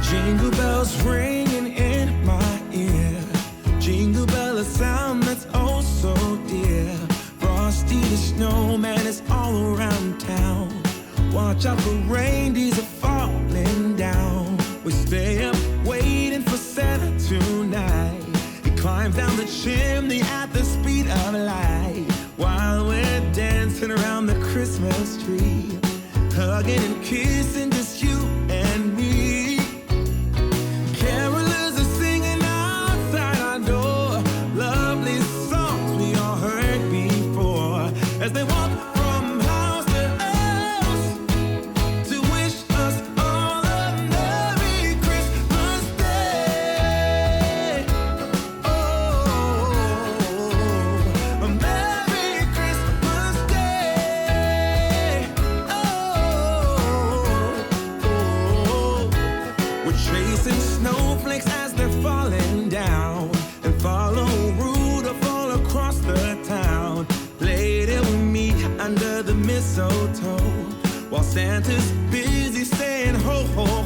Jingle bells ringing in my ear. Jingle bell, a sound that's oh so dear. Frosty the snowman is all around town. Watch out for reindeers are falling down. We stay up waiting for Santa tonight. He climbs down the chimney at the speed of light, while we're dancing around the Christmas tree, hugging and kissing just you and me. Carolers are singing outside our door, lovely songs we all heard before, as they walk from house to house to wish us all a Merry Christmas Day. Oh, a Merry Christmas Day. We're chasing snowflakes as they're falling down, and follow Rudolph all across the town. Later we meet under the mistletoe, while Santa's busy saying ho ho